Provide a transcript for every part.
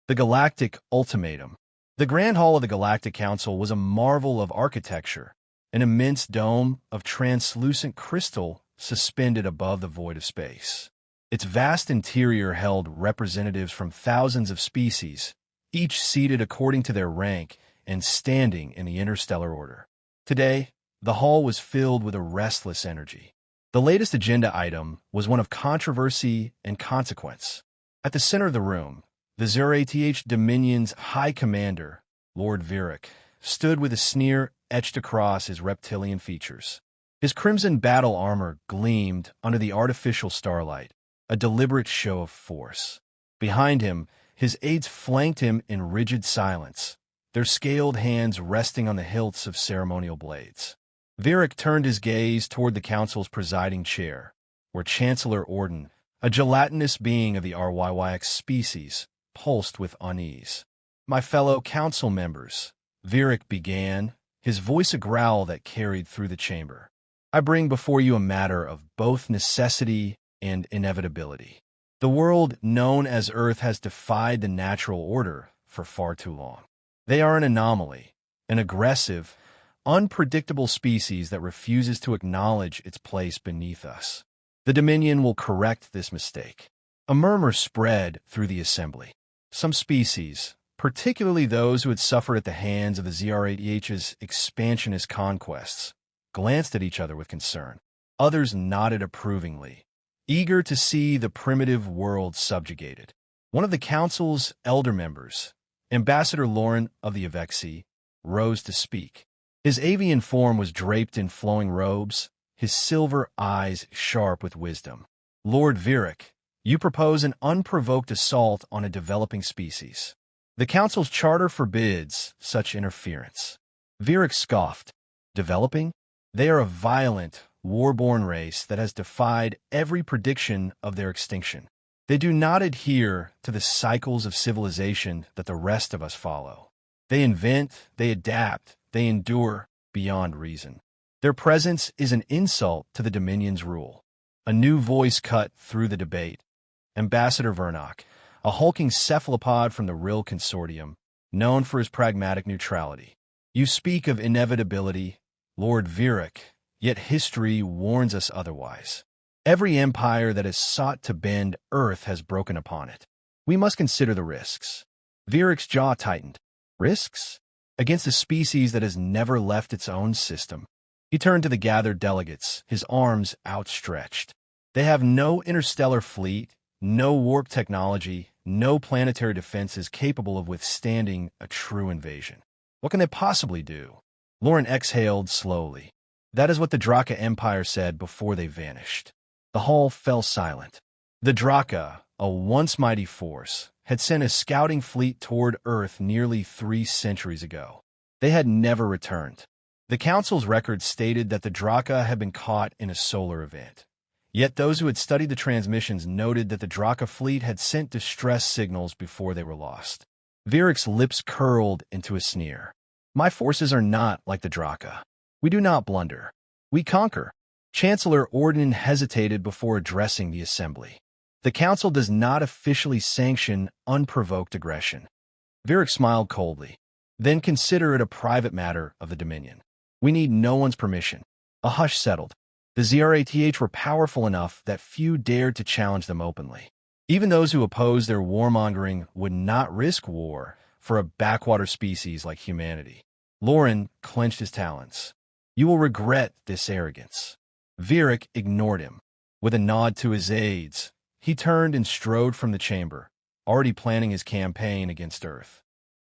The Galactic Ultimatum. The Grand Hall of the Galactic Council was a marvel of architecture, an immense dome of translucent crystal suspended above the void of space. Its vast interior held representatives from thousands of species, each seated according to their rank and standing in the interstellar order. Today, the hall was filled with a restless energy. The latest agenda item was one of controversy and consequence. At the center of the room, the Zr'ath Dominion's High Commander, Lord Virik, stood with a sneer etched across his reptilian features. His crimson battle armor gleamed under the artificial starlight, a deliberate show of force. Behind him, his aides flanked him in rigid silence, their scaled hands resting on the hilts of ceremonial blades. Virik turned his gaze toward the council's presiding chair, where Chancellor Orden, a gelatinous being of the RYYX species, pulsed with unease. "My fellow council members," Virik began, his voice a growl that carried through the chamber. "I bring before you a matter of both necessity and inevitability. The world known as Earth has defied the natural order for far too long. They are an anomaly, an aggressive, unpredictable species that refuses to acknowledge its place beneath us. The Dominion will correct this mistake." A murmur spread through the assembly. Some species, particularly those who had suffered at the hands of the Zr'ath's expansionist conquests, glanced at each other with concern. Others nodded approvingly, eager to see the primitive world subjugated. One of the council's elder members, Ambassador Lauren of the Avexi, rose to speak. His avian form was draped in flowing robes, his silver eyes sharp with wisdom. "Lord Virik, you propose an unprovoked assault on a developing species. The Council's charter forbids such interference." Virik scoffed. "Developing? They are a violent, war-born race that has defied every prediction of their extinction. They do not adhere to the cycles of civilization that the rest of us follow. They invent, they adapt, they endure beyond reason. Their presence is an insult to the Dominion's rule." A new voice cut through the debate. Ambassador Vernock, a hulking cephalopod from the Rill Consortium, known for his pragmatic neutrality. "You speak of inevitability, Lord Virik, yet history warns us otherwise. Every empire that has sought to bend Earth has broken upon it. We must consider the risks." Virik's jaw tightened. "Risks? Against a species that has never left its own system." He turned to the gathered delegates, his arms outstretched. "They have no interstellar fleet, no warp technology, no planetary defenses capable of withstanding a true invasion. What can they possibly do?" Lauren exhaled slowly. "That is what the Zr'ath Empire said before they vanished." The hall fell silent. The Zr'ath, a once mighty force, had sent a scouting fleet toward Earth nearly 3 centuries ago. They had never returned. The Council's records stated that the Zr'ath had been caught in a solar event. Yet those who had studied the transmissions noted that the Zr'ath fleet had sent distress signals before they were lost. Virik's lips curled into a sneer. "My forces are not like the Zr'ath. We do not blunder. We conquer." Chancellor Orden hesitated before addressing the assembly. "The Council does not officially sanction unprovoked aggression." Virik smiled coldly. "Then consider it a private matter of the Dominion. We need no one's permission." A hush settled. The Zr'ath were powerful enough that few dared to challenge them openly. Even those who opposed their warmongering would not risk war for a backwater species like humanity. Lauren clenched his talons. "You will regret this arrogance." Virik ignored him. With a nod to his aides, he turned and strode from the chamber, already planning his campaign against Earth.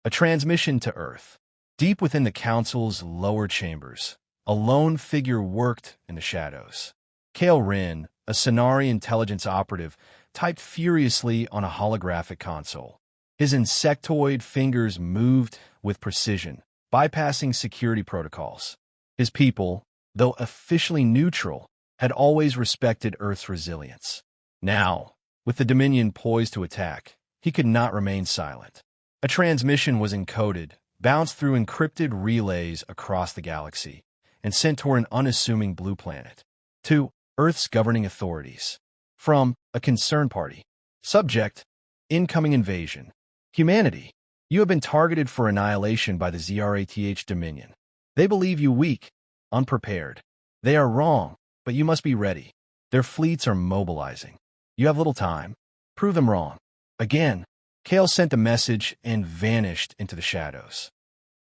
A transmission to Earth. Deep within the Council's lower chambers, a lone figure worked in the shadows. Kale Rin, a Sonari intelligence operative, typed furiously on a holographic console. His insectoid fingers moved with precision, bypassing security protocols. His people, though officially neutral, had always respected Earth's resilience. Now, with the Dominion poised to attack, he could not remain silent. A transmission was encoded, bounced through encrypted relays across the galaxy, and sent toward an unassuming blue planet. To Earth's governing authorities. From a concerned party. Subject: incoming invasion. Humanity, you have been targeted for annihilation by the Zr'ath Dominion. They believe you weak, unprepared. They are wrong, but you must be ready. Their fleets are mobilizing. You have little time. Prove them wrong. Again, Kale sent a message and vanished into the shadows.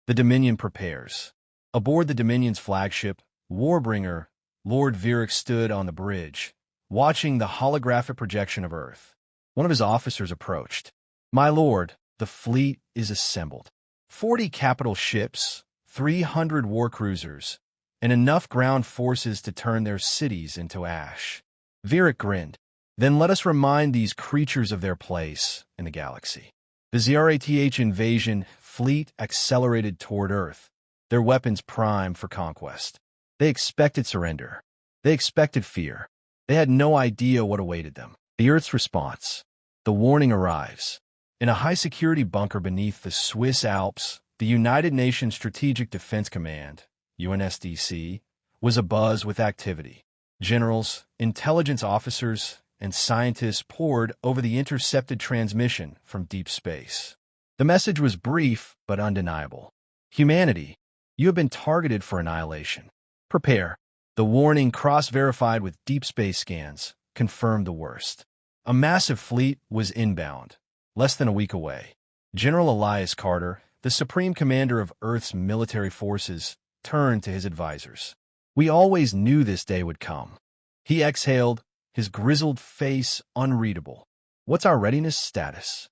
The Dominion prepares. Aboard the Dominion's flagship, Warbringer, Lord Viric stood on the bridge, watching the holographic projection of Earth. One of his officers approached. "My lord, the fleet is assembled. 40 capital ships, 300 war cruisers, and enough ground forces to turn their cities into ash." Viric grinned. "Then let us remind these creatures of their place in the galaxy." The Zr'ath invasion fleet accelerated toward Earth, their weapons primed for conquest. They expected surrender. They expected fear. They had no idea what awaited them. The Earth's response. The warning arrives. In a high-security bunker beneath the Swiss Alps, the United Nations Strategic Defense Command, UNSDC, was abuzz with activity. Generals, intelligence officers, and scientists poured over the intercepted transmission from deep space. The message was brief but undeniable. Humanity, you have been targeted for annihilation. Prepare. The warning, cross-verified with deep space scans, confirmed the worst. A massive fleet was inbound, less than a week away. General Elias Carter, the supreme commander of Earth's military forces, turned to his advisors. "We always knew this day would come." He exhaled, his grizzled face unreadable. "What's our readiness status?"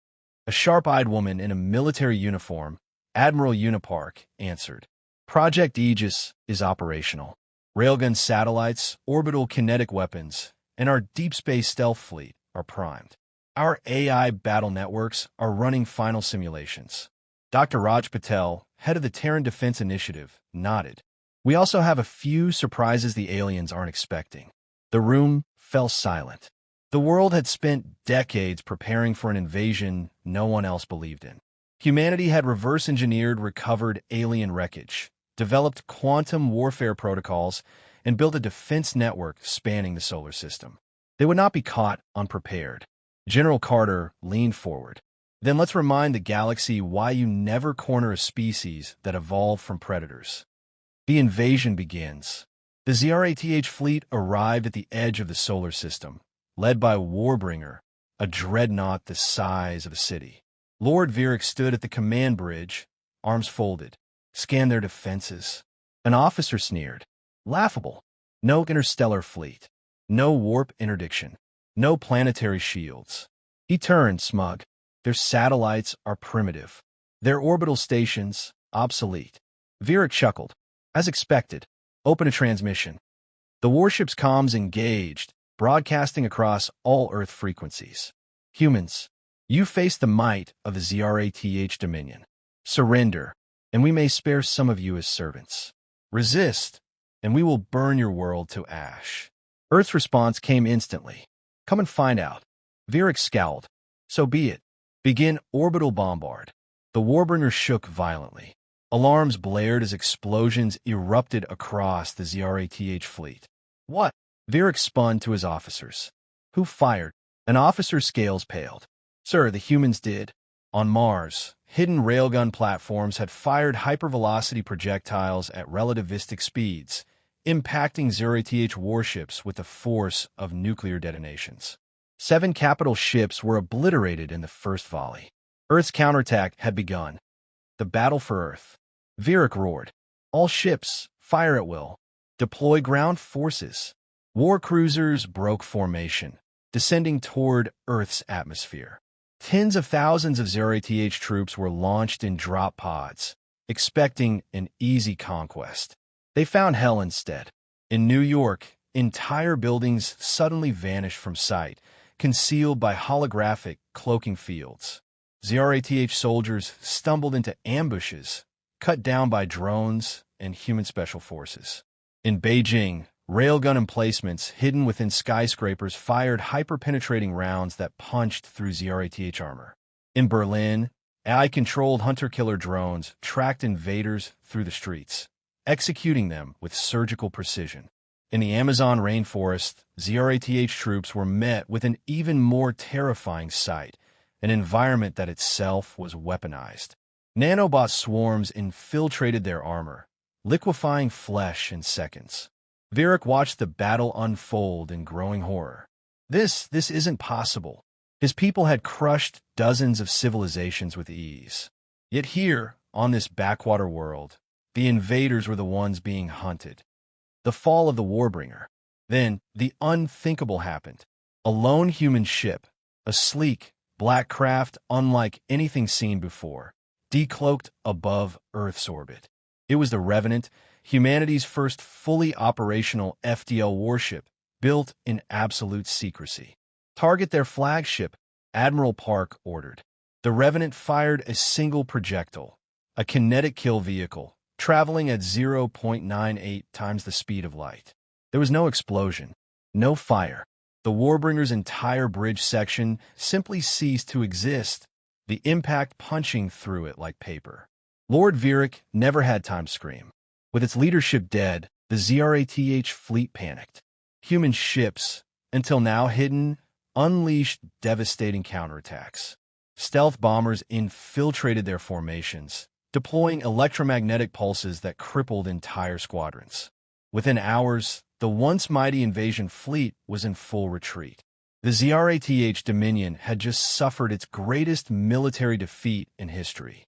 A sharp-eyed woman in a military uniform, Admiral Unipark, answered. "Project Aegis is operational. Railgun satellites, orbital kinetic weapons, and our deep space stealth fleet are primed. Our AI battle networks are running final simulations." Dr. Raj Patel, head of the Terran Defense Initiative, nodded. "We also have a few surprises the aliens aren't expecting." The room fell silent. The world had spent decades preparing for an invasion no one else believed in. Humanity had reverse-engineered recovered alien wreckage, developed quantum warfare protocols, and built a defense network spanning the solar system. They would not be caught unprepared. General Carter leaned forward. "Then let's remind the galaxy why you never corner a species that evolved from predators." The invasion begins. The Zr'ath fleet arrived at the edge of the solar system, led by Warbringer, a dreadnought the size of a city. Lord Viric stood at the command bridge, arms folded, scanned their defenses. An officer sneered. "Laughable. No interstellar fleet. No warp interdiction. No planetary shields." He turned, smug. "Their satellites are primitive. Their orbital stations, obsolete." Viric chuckled. "As expected. Open a transmission." The warship's comms engaged, broadcasting across all Earth frequencies. "Humans, you face the might of the Zr'ath Dominion. Surrender, and we may spare some of you as servants. Resist, and we will burn your world to ash." Earth's response came instantly. "Come and find out." Viric scowled. "So be it. Begin orbital bombard." The Warbringer shook violently. Alarms blared as explosions erupted across the Zr'ath fleet. "What?" Viric spun to his officers. "Who fired?" An officer's scales paled. "Sir, the humans did." On Mars, hidden railgun platforms had fired hypervelocity projectiles at relativistic speeds, impacting Zr'ath warships with the force of nuclear detonations. 7 capital ships were obliterated in the first volley. Earth's counterattack had begun. The battle for Earth. Viric roared. "All ships, fire at will. Deploy ground forces." War cruisers broke formation, descending toward Earth's atmosphere. Tens of thousands of Zr'ath troops were launched in drop pods, expecting an easy conquest. They found hell instead. In New York, entire buildings suddenly vanished from sight, concealed by holographic, cloaking fields. Zr'ath soldiers stumbled into ambushes, cut down by drones and human special forces. In Beijing, railgun emplacements hidden within skyscrapers fired hyper-penetrating rounds that punched through Zr'ath armor. In Berlin, AI-controlled hunter-killer drones tracked invaders through the streets, executing them with surgical precision. In the Amazon rainforest, Zr'ath troops were met with an even more terrifying sight, an environment that itself was weaponized. Nanobot swarms infiltrated their armor, liquefying flesh in seconds. Virak watched the battle unfold in growing horror. This isn't possible. His people had crushed dozens of civilizations with ease. Yet here, on this backwater world, the invaders were the ones being hunted. The fall of the Warbringer. Then, the unthinkable happened. A lone human ship, a sleek, black craft unlike anything seen before, decloaked above Earth's orbit. It was the Revenant, humanity's first fully operational FDL warship, built in absolute secrecy. Target their flagship, Admiral Park ordered. The Revenant fired a single projectile, a kinetic kill vehicle, traveling at 0.98 times the speed of light. There was no explosion, no fire. The Warbringer's entire bridge section simply ceased to exist, the impact punching through it like paper. Lord Virak never had time to scream. With its leadership dead, the Zr'ath fleet panicked. Human ships, until now hidden, unleashed devastating counterattacks. Stealth bombers infiltrated their formations, deploying electromagnetic pulses that crippled entire squadrons. Within hours, the once mighty invasion fleet was in full retreat. The Zr'ath Dominion had just suffered its greatest military defeat in history.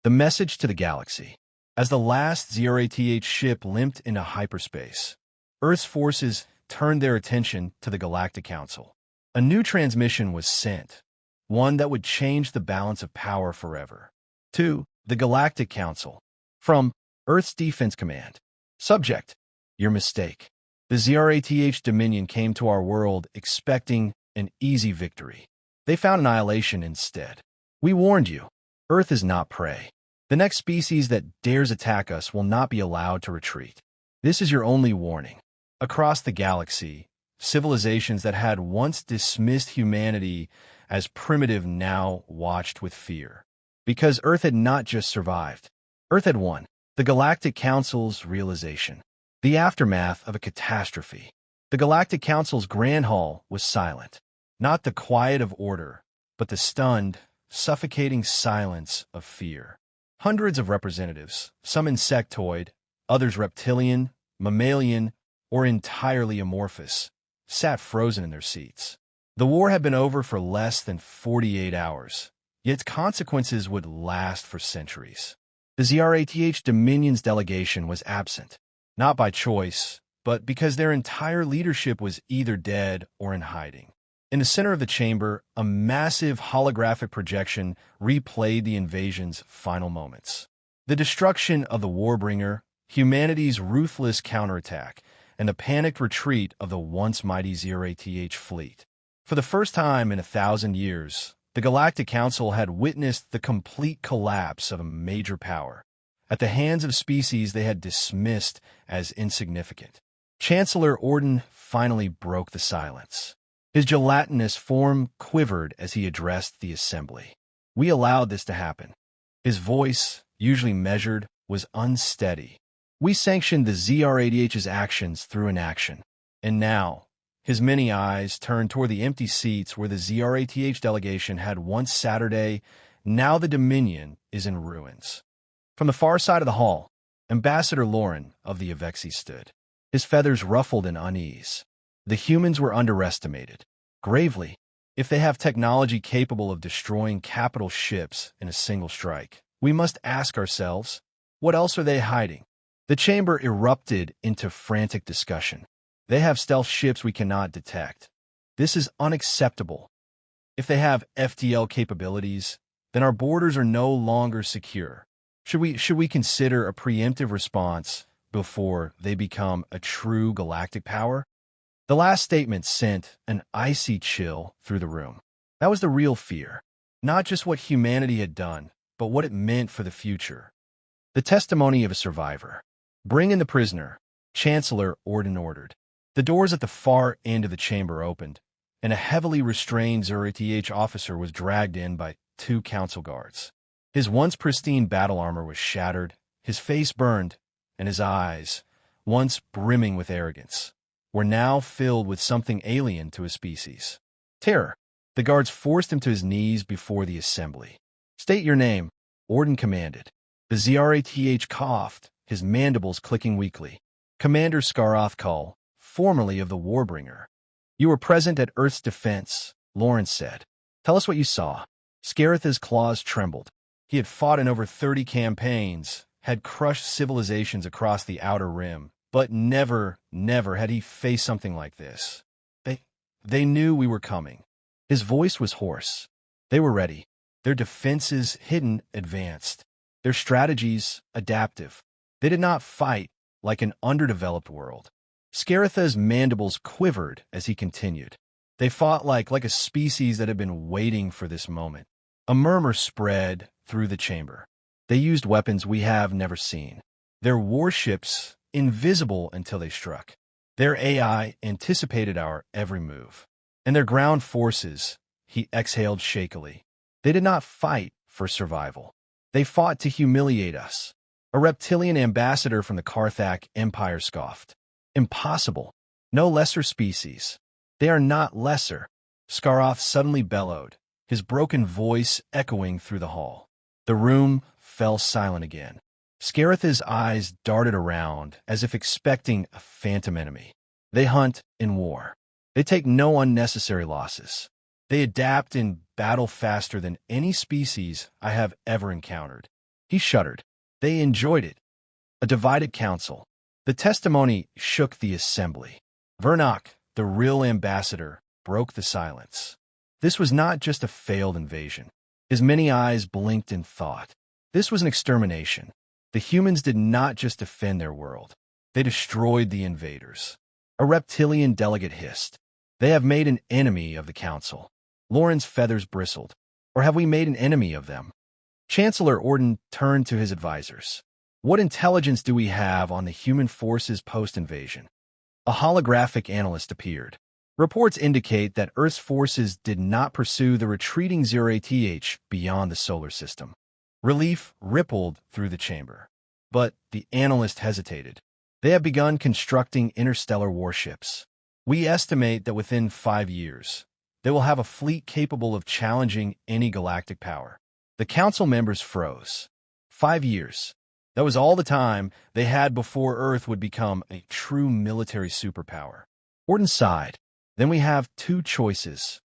The message to the galaxy. As the last Zr'ath ship limped into hyperspace, Earth's forces turned their attention to the Galactic Council. A new transmission was sent, one that would change the balance of power forever. To the Galactic Council. From Earth's Defense Command. Subject: your mistake. The Zr'ath Dominion came to our world expecting an easy victory. They found annihilation instead. We warned you. Earth is not prey. The next species that dares attack us will not be allowed to retreat. This is your only warning. Across the galaxy, civilizations that had once dismissed humanity as primitive now watched with fear. Because Earth had not just survived. Earth had won. The Galactic Council's realization. The aftermath of a catastrophe. The Galactic Council's Grand Hall was silent. Not the quiet of order, but the stunned, suffocating silence of fear. Hundreds of representatives, some insectoid, others reptilian, mammalian, or entirely amorphous, sat frozen in their seats. The war had been over for less than 48 hours, yet its consequences would last for centuries. The Zr'ath Dominion's delegation was absent. Not by choice, but because their entire leadership was either dead or in hiding. In the center of the chamber, a massive holographic projection replayed the invasion's final moments. The destruction of the Warbringer, humanity's ruthless counterattack, and the panicked retreat of the once mighty Zr'ath fleet. For the first time in 1,000 years, the Galactic Council had witnessed the complete collapse of a major power, at the hands of species they had dismissed as insignificant. Chancellor Orden finally broke the silence. His gelatinous form quivered as he addressed the assembly. We allowed this to happen. His voice, usually measured, was unsteady. We sanctioned the Zr'ath's actions through inaction. And now, his many eyes turned toward the empty seats where the Zr'ath delegation had once Saturday. Now the Dominion is in ruins. From the far side of the hall, Ambassador Lauren of the Avexi stood, his feathers ruffled in unease. The humans were underestimated. Gravely, if they have technology capable of destroying capital ships in a single strike, we must ask ourselves, what else are they hiding? The chamber erupted into frantic discussion. They have stealth ships we cannot detect. This is unacceptable. If they have FDL capabilities, then our borders are no longer secure. Should we consider a preemptive response before they become a true galactic power? The last statement sent an icy chill through the room. That was the real fear. Not just what humanity had done, but what it meant for the future. The testimony of a survivor. Bring in the prisoner, Chancellor Orden ordered. The doors at the far end of the chamber opened, and a heavily restrained Zr'ath officer was dragged in by 2 council guards. His once pristine battle armor was shattered, his face burned, and his eyes, once brimming with arrogance, were now filled with something alien to his species. Terror. The guards forced him to his knees before the assembly. "State your name," Orden commanded. The Zr'ath coughed, his mandibles clicking weakly. "Commander Zr'ath, formerly of the Warbringer." "You were present at Earth's defense," Lawrence said. "Tell us what you saw." Zr'ath's claws trembled. He had fought in over 30 campaigns, had crushed civilizations across the Outer Rim, but never had he faced something like this. They knew we were coming. His voice was hoarse. They were ready. Their defenses hidden, advanced. Their strategies adaptive. They did not fight like an underdeveloped world. Zr'ath's mandibles quivered as he continued. They fought like a species that had been waiting for this moment. A murmur spread through the chamber. They used weapons we have never seen. Their warships, invisible until they struck. Their AI anticipated our every move. And their ground forces, he exhaled shakily. They did not fight for survival. They fought to humiliate us. A reptilian ambassador from the Karthak Empire scoffed. "Impossible. No lesser species." "They are not lesser," Zr'ath suddenly bellowed, his broken voice echoing through the hall. The room fell silent again. Zr'ath's eyes darted around as if expecting a phantom enemy. They hunt in war. They take no unnecessary losses. They adapt in battle faster than any species I have ever encountered. He shuddered. They enjoyed it. A divided council. The testimony shook the assembly. Vernok, the real ambassador, broke the silence. This was not just a failed invasion. His many eyes blinked in thought. This was an extermination. The humans did not just defend their world. They destroyed the invaders. A reptilian delegate hissed. "They have made an enemy of the council." Lauren's feathers bristled. "Or have we made an enemy of them?" Chancellor Orden turned to his advisors. "What intelligence do we have on the human forces post-invasion?" A holographic analyst appeared. "Reports indicate that Earth's forces did not pursue the retreating Zr'ath beyond the solar system." Relief rippled through the chamber. But the analyst hesitated. "They have begun constructing interstellar warships. We estimate that within 5 years, they will have a fleet capable of challenging any galactic power." The council members froze. 5 years. That was all the time they had before Earth would become a true military superpower. Orden sighed. "Then we have 2 choices."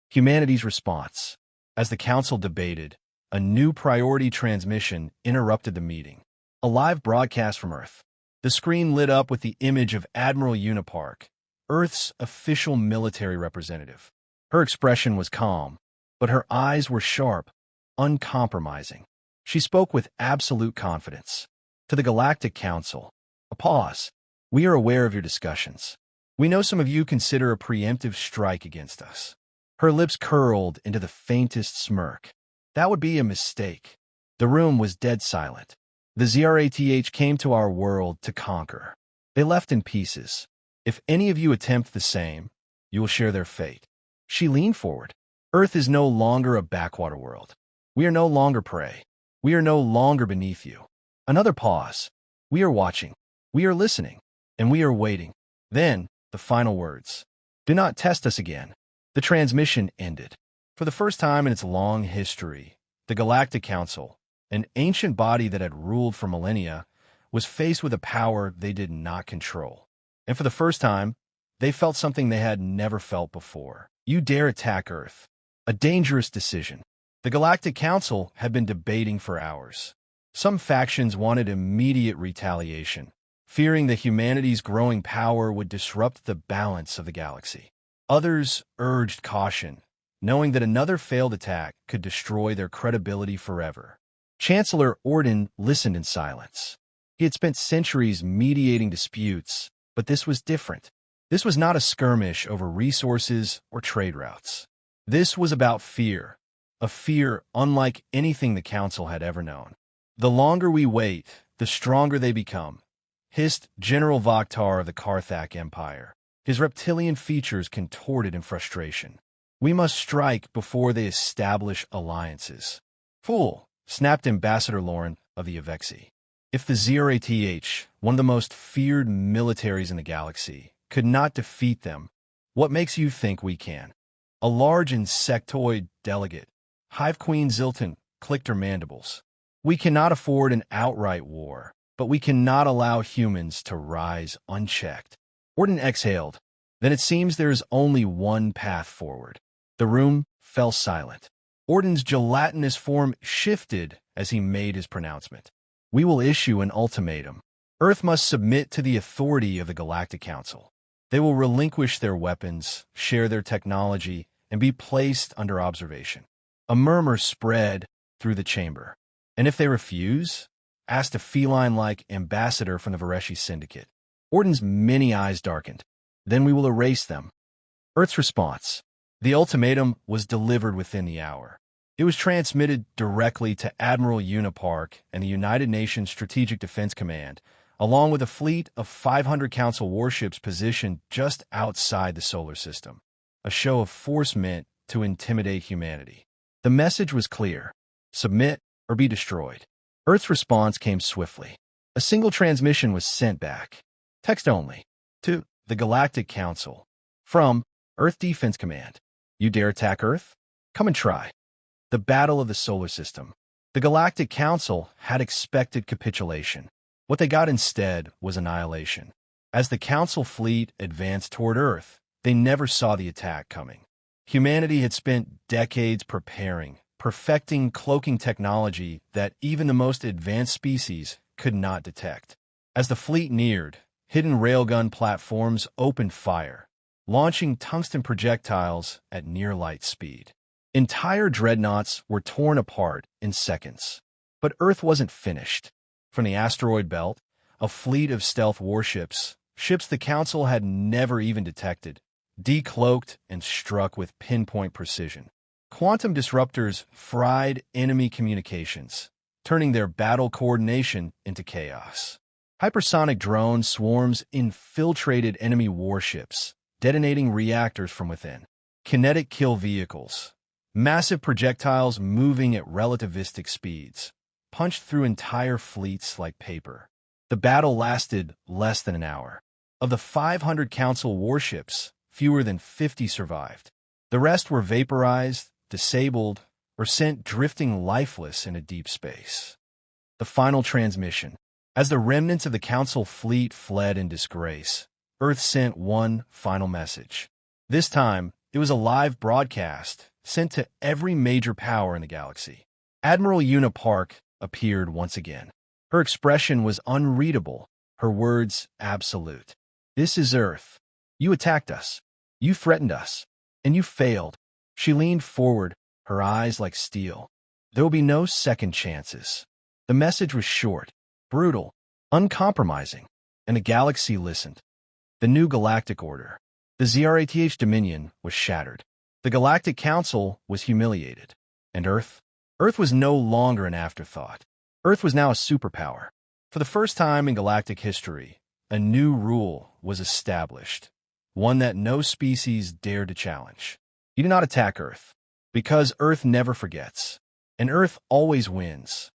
Humanity's response. As the council debated, a new priority transmission interrupted the meeting. A live broadcast from Earth. The screen lit up with the image of Admiral Unipark, Earth's official military representative. Her expression was calm, but her eyes were sharp, uncompromising. She spoke with absolute confidence. To the Galactic Council. A pause. "We are aware of your discussions. We know some of you consider a preemptive strike against us." Her lips curled into the faintest smirk. "That would be a mistake." The room was dead silent. "The Zr'ath came to our world to conquer. They left in pieces. If any of you attempt the same, you will share their fate." She leaned forward. "Earth is no longer a backwater world. We are no longer prey. We are no longer beneath you." Another pause. "We are watching. We are listening. And we are waiting." Then, the final words. "Do not test us again." The transmission ended. For the first time in its long history, the Galactic Council, an ancient body that had ruled for millennia, was faced with a power they did not control. And for the first time, they felt something they had never felt before. You dare attack Earth. A dangerous decision. The Galactic Council had been debating for hours. Some factions wanted immediate retaliation, fearing that humanity's growing power would disrupt the balance of the galaxy. Others urged caution, knowing that another failed attack could destroy their credibility forever. Chancellor Orden listened in silence. He had spent centuries mediating disputes, but this was different. This was not a skirmish over resources or trade routes. This was about fear, a fear unlike anything the Council had ever known. "The longer we wait, the stronger they become," hissed General Vaktar of the Karthak Empire, his reptilian features contorted in frustration. "We must strike before they establish alliances." "Fool," snapped Ambassador Lauren of the Avexi. "If the Zr'ath, one of the most feared militaries in the galaxy, could not defeat them, what makes you think we can?" A large insectoid delegate, Hive Queen Zilton, clicked her mandibles. We cannot afford an outright war, but we cannot allow humans to rise unchecked. Orden exhaled. Then it seems there is only one path forward. The room fell silent. Orden's gelatinous form shifted as he made his pronouncement. We will issue an ultimatum. Earth must submit to the authority of the Galactic Council. They will relinquish their weapons, share their technology, and be placed under observation. A murmur spread through the chamber. And if they refuse? Asked a feline-like ambassador from the Vareshi Syndicate. Orden's many eyes darkened. Then we will erase them. Earth's response. The ultimatum was delivered within the hour. It was transmitted directly to Admiral Unipark and the United Nations Strategic Defense Command, along with a fleet of 500 Council warships positioned just outside the solar system. A show of force meant to intimidate humanity. The message was clear. Submit or be destroyed. Earth's response came swiftly. A single transmission was sent back. Text only. To the Galactic Council. From Earth Defense Command. You dare attack Earth? Come and try. The battle of the solar system. The Galactic Council had expected capitulation. What they got instead was annihilation. As the Council fleet advanced toward Earth, they never saw the attack coming. Humanity had spent decades preparing, perfecting cloaking technology that even the most advanced species could not detect. As the fleet neared, hidden railgun platforms opened fire, launching tungsten projectiles at near-light speed. Entire dreadnoughts were torn apart in seconds. But Earth wasn't finished. From the asteroid belt, a fleet of stealth warships, ships the Council had never even detected, decloaked and struck with pinpoint precision. Quantum disruptors fried enemy communications, turning their battle coordination into chaos. Hypersonic drone swarms infiltrated enemy warships, detonating reactors from within. Kinetic kill vehicles, massive projectiles moving at relativistic speeds, punched through entire fleets like paper. The battle lasted less than an hour. Of the 500 Council warships, fewer than 50 survived. The rest were vaporized, disabled, or sent drifting lifeless into deep space. The final transmission. As the remnants of the Council fleet fled in disgrace, Earth sent one final message. This time, it was a live broadcast sent to every major power in the galaxy. Admiral Unipark appeared once again. Her expression was unreadable, her words absolute. This is Earth. You attacked us. You threatened us. And you failed. She leaned forward, her eyes like steel. There will be no second chances. The message was short, brutal, uncompromising, and the galaxy listened. The new galactic order, the Zr'ath Dominion, was shattered. The Galactic Council was humiliated. And Earth was no longer an afterthought. Earth was now a superpower. For the first time in galactic history, a new rule was established, one that no species dared to challenge. You do not attack Earth, because Earth never forgets, and Earth always wins.